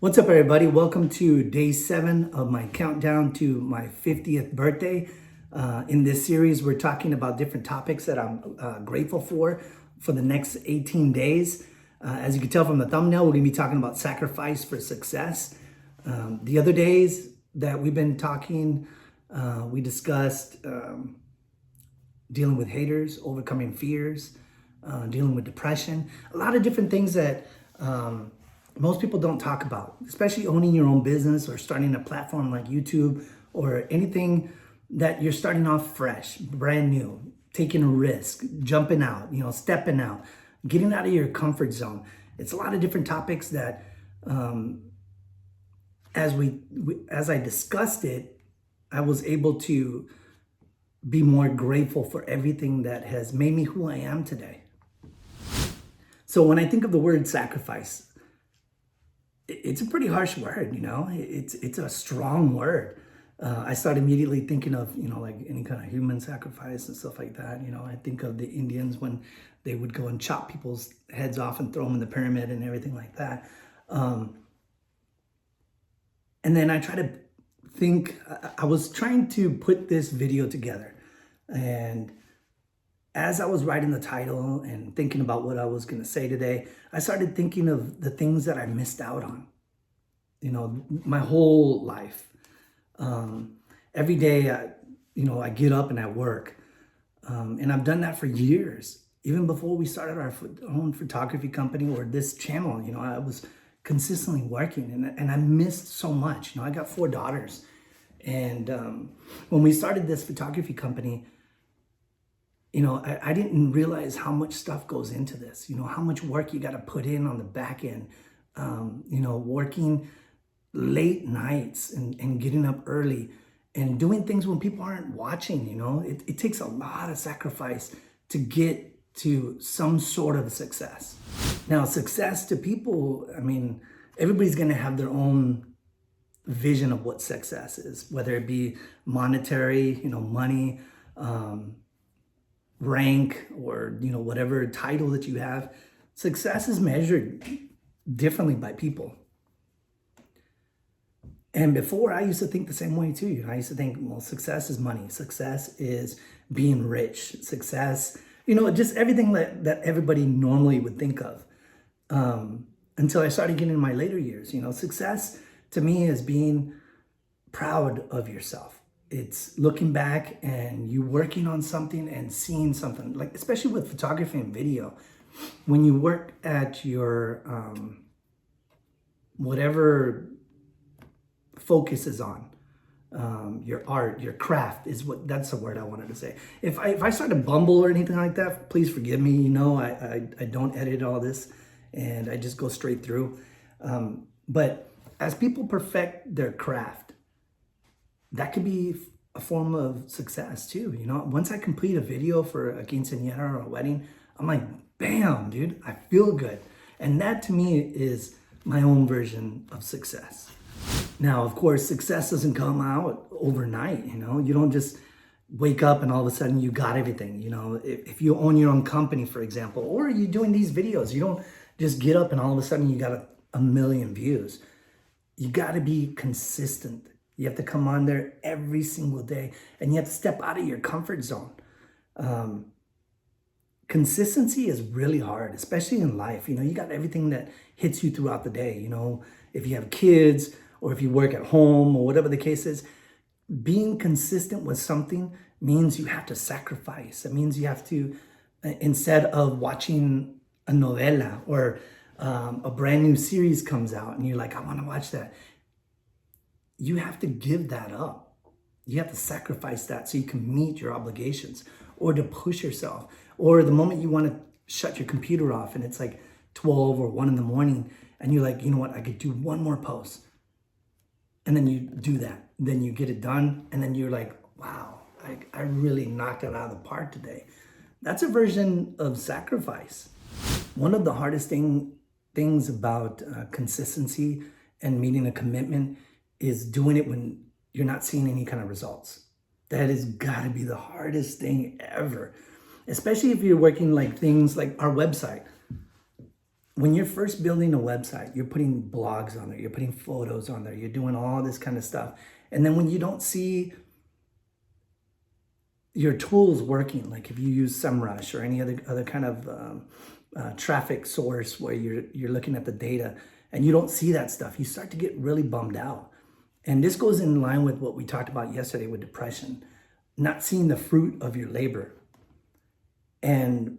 What's up, everybody? Welcome to day 7 of my countdown to my 50th birthday. In this series, we're talking about different topics that I'm grateful for the next 18 days. As you can tell from the thumbnail, we're going to be talking about sacrifice for success. The other days that we've been talking, we discussed dealing with haters, overcoming fears, dealing with depression, a lot of different things that most people don't talk about, especially owning your own business or starting a platform like YouTube or anything that you're starting off fresh, brand new, taking a risk, jumping out, stepping out, getting out of your comfort zone. It's a lot of different topics that as I discussed it, I was able to be more grateful for everything that has made me who I am today. So when I think of the word sacrifice, it's a pretty harsh word, it's a strong word. I start immediately thinking of, like any kind of human sacrifice and stuff like that. I think of the Indians when they would go and chop people's heads off and throw them in the pyramid and everything like that. And then I try to think, I was trying to put this video together. And as I was writing the title and thinking about what I was going to say today, I started thinking of the things that I missed out on, my whole life. Every day, I get up and I work. And I've done that for years. Even before we started our own photography company or this channel, I was consistently working and I missed so much. I got 4 daughters. And when we started this photography company, I didn't realize how much stuff goes into this, how much work you got to put in on the back end, working late nights and getting up early and doing things when people aren't watching, it takes a lot of sacrifice to get to some sort of success. Now, success to people, everybody's going to have their own vision of what success is, whether it be monetary, money, rank, or whatever title that you have. Success is measured differently by people. And before, I used to think the same way too. I used to think, well, success is money, success is being rich, success, just everything that everybody normally would think of. Until I started getting in my later years. Success to me is being proud of yourself. It's looking back and you working on something and seeing something, like especially with photography and video. When you work at your whatever focus is on, your art, your craft that's the word I wanted to say. If I start to bumble or anything like that, please forgive me. I don't edit all this and I just go straight through. But as people perfect their craft, that could be a form of success too. Once I complete a video for a quinceañera or a wedding, I'm like, bam, dude, I feel good. And that to me is my own version of success. Now, of course, success doesn't come out overnight. You don't just wake up and all of a sudden you got everything. If you own your own company, for example, or you're doing these videos, you don't just get up and all of a sudden you got a million views. You got to be consistent. You have to come on there every single day and you have to step out of your comfort zone. Consistency is really hard, especially in life. You got everything that hits you throughout the day. If you have kids or if you work at home or whatever the case is, being consistent with something means you have to sacrifice. It means you have to, instead of watching a novela or a brand new series comes out and you're like, I want to watch that. You have to give that up. You have to sacrifice that so you can meet your obligations or to push yourself. Or the moment you want to shut your computer off and it's like 12 or 1 in the morning and you're like, you know what, I could do one more post. And then you do that. Then you get it done. And then you're like, wow, I really knocked it out of the park today. That's a version of sacrifice. One of the hardest things about consistency and meeting a commitment is doing it when you're not seeing any kind of results. That has got to be the hardest thing ever, especially if you're working like things like our website. when you're first building a website, you're putting blogs on there, you're putting photos on there, you're doing all this kind of stuff. And then when you don't see your tools working, like if you use SEMrush or any other kind of traffic source where you're looking at the data and you don't see that stuff, you start to get really bummed out. And this goes in line with what we talked about yesterday with depression, not seeing the fruit of your labor. And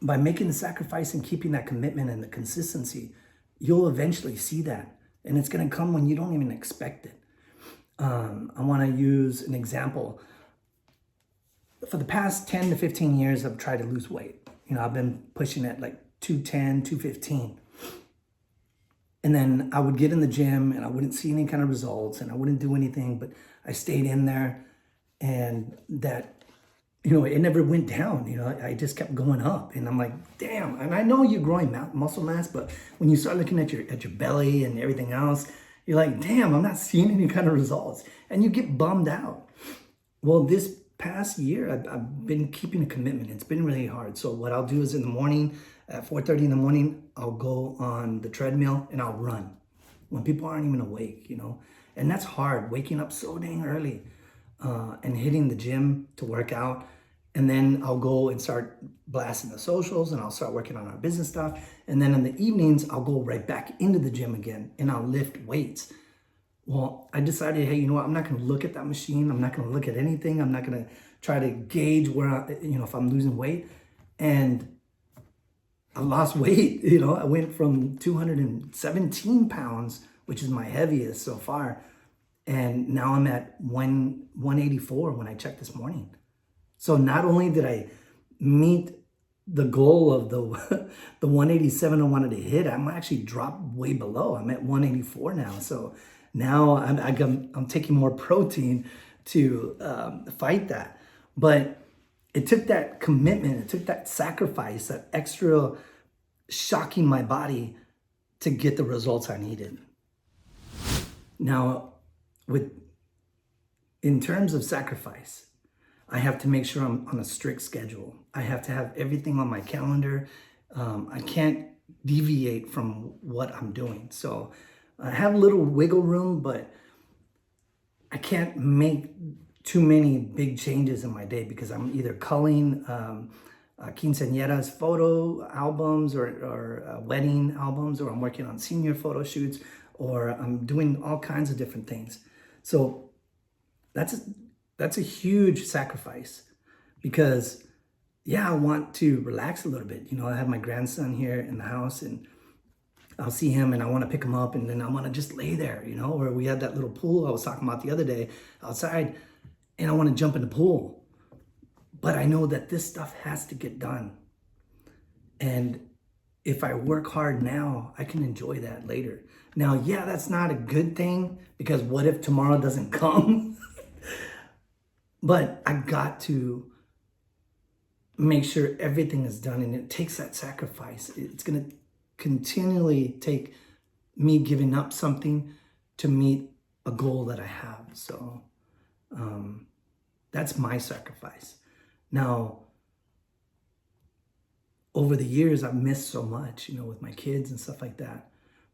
by making the sacrifice and keeping that commitment and the consistency, you'll eventually see that. And it's going to come when you don't even expect it. I want to use an example. For the past 10 to 15 years, I've tried to lose weight. I've been pushing at like 210, 215. And then I would get in the gym and I wouldn't see any kind of results and I wouldn't do anything, but I stayed in there, and that, it never went down. I just kept going up, and I'm like, damn. And I know you're growing muscle mass, but when you start looking at your belly and everything else, you're like, damn, I'm not seeing any kind of results. And you get bummed out. Well, this past year, I've been keeping a commitment. It's been really hard. So what I'll do is in the morning, at 4:30 in the morning, I'll go on the treadmill and I'll run when people aren't even awake, And that's hard, waking up so dang early and hitting the gym to work out. And then I'll go and start blasting the socials and I'll start working on our business stuff. And then in the evenings, I'll go right back into the gym again and I'll lift weights. Well, I decided, hey, you know what? I'm not going to look at that machine. I'm not going to look at anything. I'm not going to try to gauge where, if I'm losing weight. And I lost weight. I went from 217 pounds, which is my heaviest so far. And now I'm at 184 when I checked this morning. So not only did I meet the goal of the 187 I wanted to hit, I'm actually dropped way below. I'm at 184 now. So now I'm taking more protein to fight that. But it took that commitment, it took that sacrifice, that extra shocking my body to get the results I needed. Now, in terms of sacrifice, I have to make sure I'm on a strict schedule. I have to have everything on my calendar. I can't deviate from what I'm doing. So I have a little wiggle room, but I can't make too many big changes in my day because I'm either culling quinceañeras photo albums or wedding albums, or I'm working on senior photo shoots, or I'm doing all kinds of different things. So that's a huge sacrifice because, I want to relax a little bit. I have my grandson here in the house and I'll see him and I want to pick him up and then I want to just lay there, or we had that little pool I was talking about the other day outside and I want to jump in the pool. But I know that this stuff has to get done. And if I work hard now, I can enjoy that later. Now, that's not a good thing because what if tomorrow doesn't come? But I got to make sure everything is done, and it takes that sacrifice. It's going to continually take me giving up something to meet a goal that I have. So that's my sacrifice. Now, over the years, I've missed so much, with my kids and stuff like that.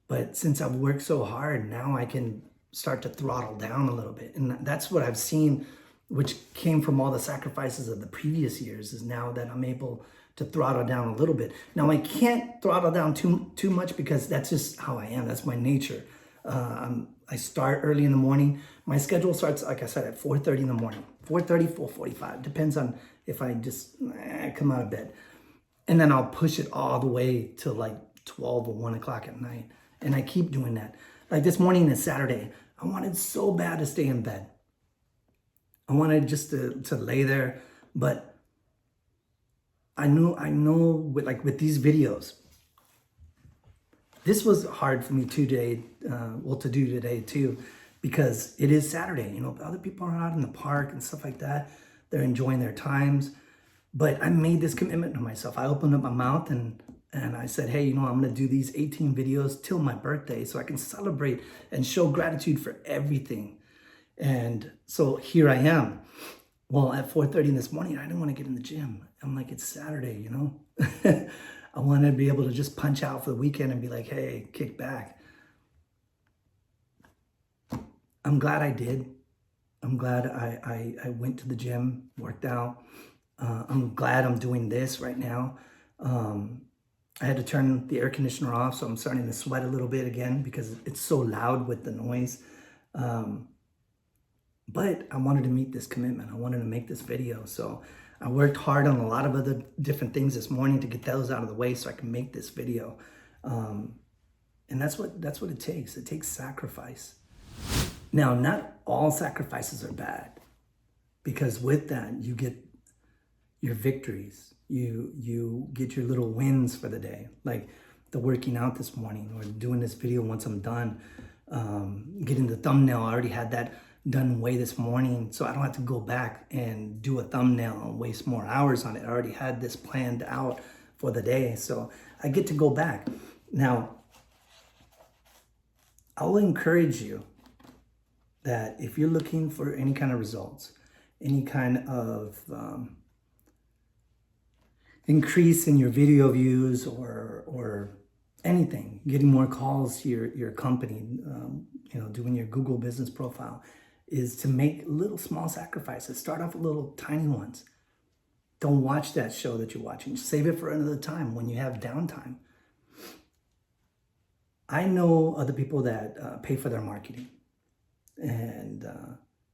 But since I've worked so hard, now I can start to throttle down a little bit. And that's what I've seen, which came from all the sacrifices of the previous years, is now that I'm able to throttle down a little bit. Now, I can't throttle down too much because that's just how I am. That's my nature. I start early in the morning. My schedule starts, like I said, at 4:30 in the morning. 4:30, 4:45. Depends on if I just come out of bed. And then I'll push it all the way to like 12 or 1 o'clock at night. And I keep doing that. Like this morning is Saturday. I wanted so bad to stay in bed. I wanted just to lay there. But I know with these videos, this was hard for me today, to do today too, because it is Saturday. Other people are out in the park and stuff like that. They're enjoying their times. But I made this commitment to myself. I opened up my mouth and I said, hey, I'm going to do these 18 videos till my birthday so I can celebrate and show gratitude for everything. And so here I am. Well, at 4:30 this morning, I didn't want to get in the gym. I'm like, it's Saturday, I wanted to be able to just punch out for the weekend and be like, hey, kick back. I'm glad I did. I'm glad I went to the gym, worked out. I'm glad I'm doing this right now. I had to turn the air conditioner off, so I'm starting to sweat a little bit again because it's so loud with the noise. But I wanted to meet this commitment. I wanted to make this video. So I worked hard on a lot of other different things this morning to get those out of the way so I can make this video. And that's what it takes. It takes sacrifice. Now, not all sacrifices are bad, because with that, you get your victories. You get your little wins for the day, like the working out this morning or doing this video once I'm done. Getting the thumbnail, I already had that done way this morning, so I don't have to go back and do a thumbnail and waste more hours on it. I already had this planned out for the day, so I get to go back. Now, I will encourage you that if you're looking for any kind of results, any kind of increase in your video views or anything, getting more calls to your company, doing your Google business profile, is to make little small sacrifices. Start off with little tiny ones. Don't watch that show that you're watching. Save it for another time when you have downtime. I know other people that pay for their marketing. And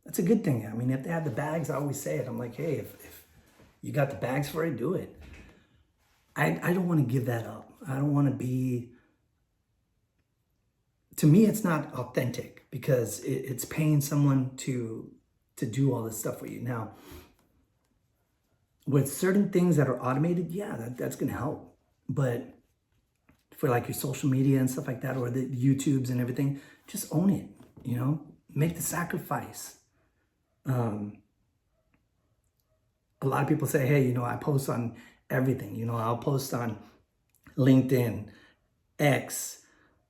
that's a good thing. I mean, if they have the bags, I always say it. I'm like, hey, if you got the bags for it, do it. I don't want to give that up. I don't want to be... To me, it's not authentic because it's paying someone to do all this stuff for you. Now, with certain things that are automated, yeah, that's going to help. But for like your social media and stuff like that, or the YouTubes and everything, just own it, make the sacrifice. A lot of people say, hey, I post on everything. I'll post on LinkedIn, X,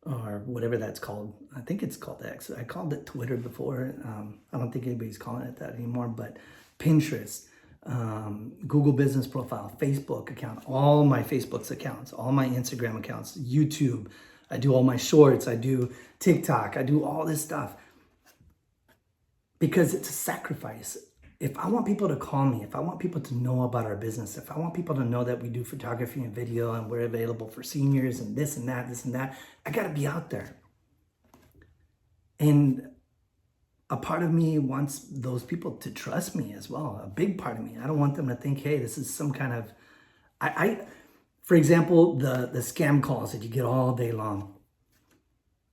or whatever that's called. I think it's called X. I called it Twitter before. I don't think anybody's calling it that anymore, but Pinterest, Google business profile, Facebook account, all my Facebook's accounts, all my Instagram accounts, YouTube. I do all my shorts. I do TikTok. I do all this stuff because it's a sacrifice. If I want people to call me, if I want people to know about our business, if I want people to know that we do photography and video and we're available for seniors and this and that, I got to be out there. And a part of me wants those people to trust me as well. A big part of me. I don't want them to think, hey, this is some kind of... For example, the scam calls that you get all day long.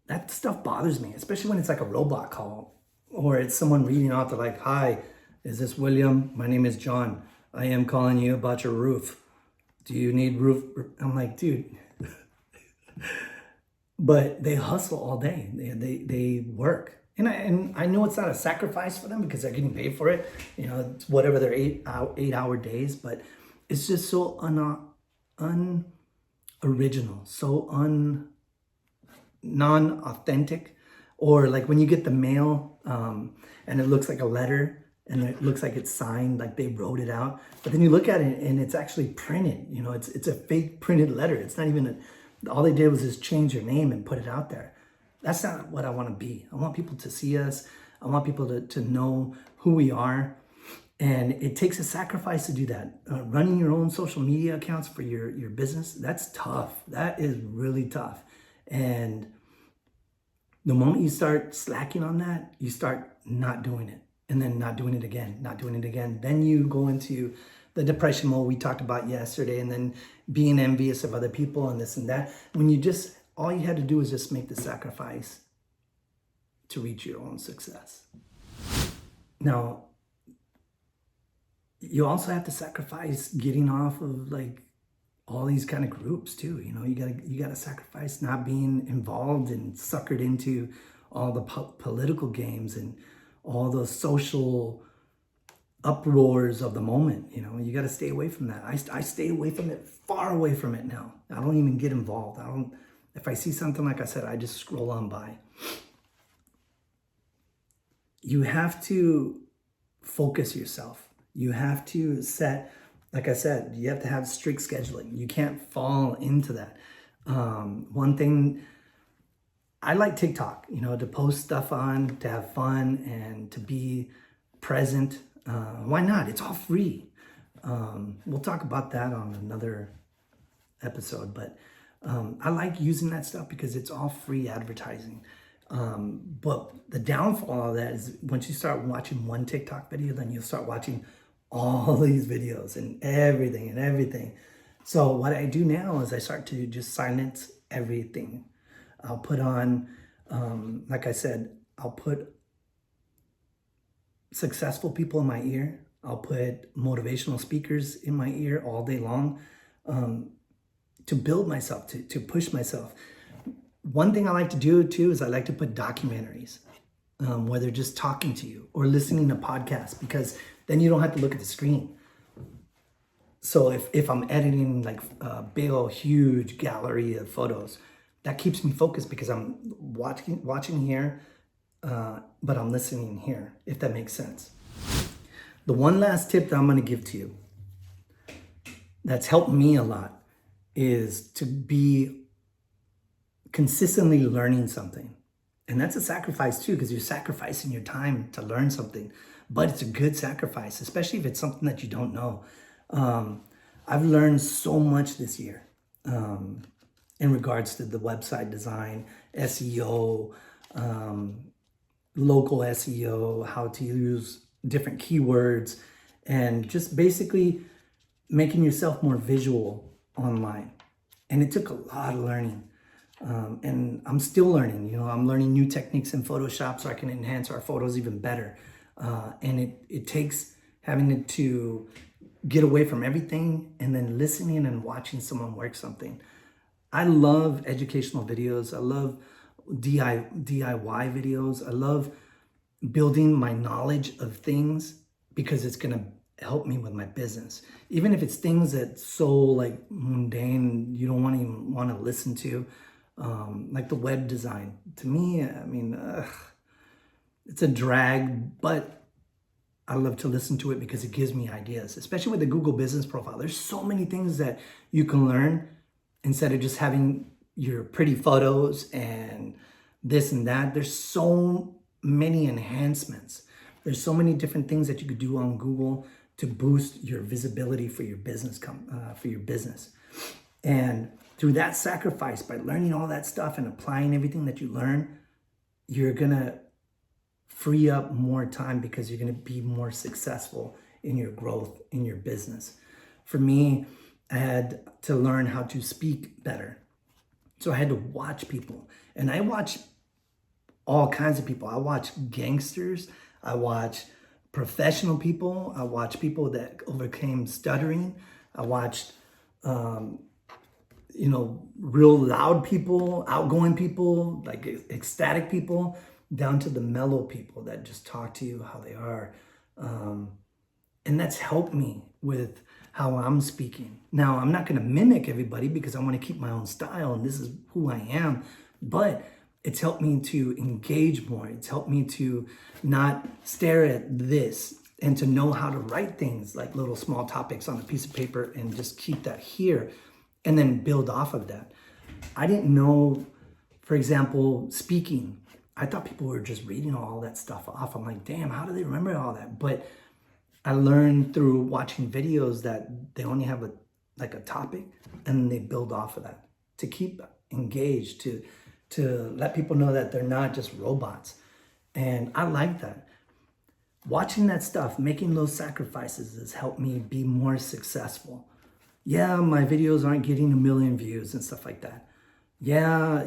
That stuff bothers me, especially when it's like a robot call or it's someone reading off. They're like, hi, is this William? My name is John. I am calling you about your roof. Do you need roof? I'm like, dude. But they hustle all day. They work. And I know it's not a sacrifice for them because they're getting paid for it. It's whatever their 8-hour days. But it's just so unoriginal, so non-authentic. Or like when you get the mail and it looks like a letter and it looks like it's signed, like they wrote it out. But then you look at it and it's actually printed. It's a fake printed letter. It's not even all they did was just change your name and put it out there. That's not what I want to be. I want people to see us. I want people to know who we are. And it takes a sacrifice to do that. Running your own social media accounts for your business, that's tough. That is really tough. And the moment you start slacking on that, you start not doing it. And then not doing it again, not doing it again. Then you go into the depression mode we talked about yesterday, and then being envious of other people and this and that. When all you had to do is just make the sacrifice to reach your own success. Now, you also have to sacrifice getting off of like all these kind of groups too. You gotta sacrifice not being involved and suckered into all the political games and all the social uproars of the moment. You got to stay away from that. I stay away from it, far away from it now. I don't even get involved. If I see something, like I said, I just scroll on by. You have to focus yourself. You have to set like I said, you have to have strict scheduling. You can't fall into that. One thing, I like TikTok, to post stuff on, to have fun and to be present. Why not? It's all free. We'll talk about that on another episode, but I like using that stuff because it's all free advertising. But the downfall of that is once you start watching one TikTok video, then you'll start watching all these videos and everything. So what I do now is I start to just silence everything. I'll put on, like I said, I'll put successful people in my ear. I'll put motivational speakers in my ear all day long, to build myself, to push myself. One thing I like to do too is I like to put documentaries, where they're just talking to you or listening to podcasts, because then you don't have to look at the screen. So if I'm editing like a big old huge gallery of photos, that keeps me focused because I'm watching here, but I'm listening here, if that makes sense. The one last tip that I'm going to give to you that's helped me a lot is to be consistently learning something. And that's a sacrifice too, because you're sacrificing your time to learn something, but it's a good sacrifice, especially if it's something that you don't know. I've learned so much this year in regards to the website design, SEO, local SEO, how to use different keywords, and just basically making yourself more visual online. And it took a lot of learning. And I'm still learning, I'm learning new techniques in Photoshop so I can enhance our photos even better. And it takes having to get away from everything and then listening and watching someone work something. I love educational videos. I love DIY videos. I love building my knowledge of things because it's going to help me with my business. Even if it's things that's so like mundane, you don't even want to listen to, like the web design. To me, I mean, it's a drag, but I love to listen to it because it gives me ideas, especially with the Google Business Profile. There's so many things that you can learn instead of just having your pretty photos and this and that. There's so many enhancements. There's so many different things that you could do on Google to boost your visibility for your business, And through that sacrifice, by learning all that stuff and applying everything that you learn, you're gonna free up more time because you're gonna be more successful in your growth in your business. For me, I had to learn how to speak better. So I had to watch people, and I watch all kinds of people. I watch gangsters, I watch professional people, I watch people that overcame stuttering, I watched real loud people, outgoing people, like ecstatic people, down to the mellow people that just talk to you how they are. And that's helped me with how I'm speaking. Now, I'm not going to mimic everybody because I want to keep my own style and this is who I am, but it's helped me to engage more. It's helped me to not stare at this and to know how to write things like little small topics on a piece of paper and just keep that here and then build off of that. I didn't know, for example, speaking. I thought people were just reading all that stuff off. I'm like, damn, how do they remember all that? But I learned through watching videos that they only have a topic and they build off of that to keep engaged, to let people know that they're not just robots. And I like that. Watching that stuff, making those sacrifices has helped me be more successful. Yeah, my videos aren't getting 1 million views and stuff like that. Yeah,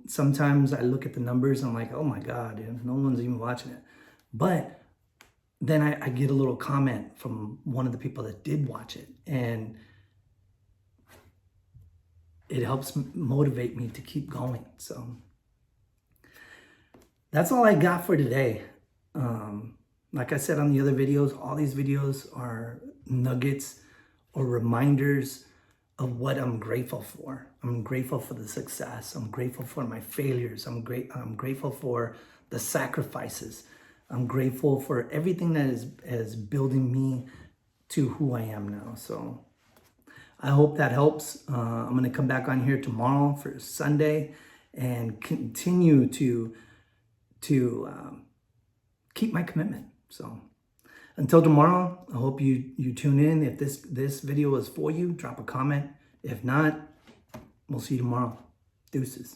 sometimes I look at the numbers and I'm like, oh my God, no one's even watching it. But then I get a little comment from one of the people that did watch it, and it helps motivate me to keep going. So that's all I got for today. Like I said on the other videos, all these videos are nuggets or reminders of what I'm grateful for. I'm grateful for the success. I'm grateful for my failures. I'm grateful for the sacrifices. I'm grateful for everything that is building me to who I am now. So I hope that helps. I'm going to come back on here tomorrow for Sunday and continue to keep my commitment. So until tomorrow, I hope you tune in. If this video is for you, drop a comment. If not, we'll see you tomorrow. Deuces.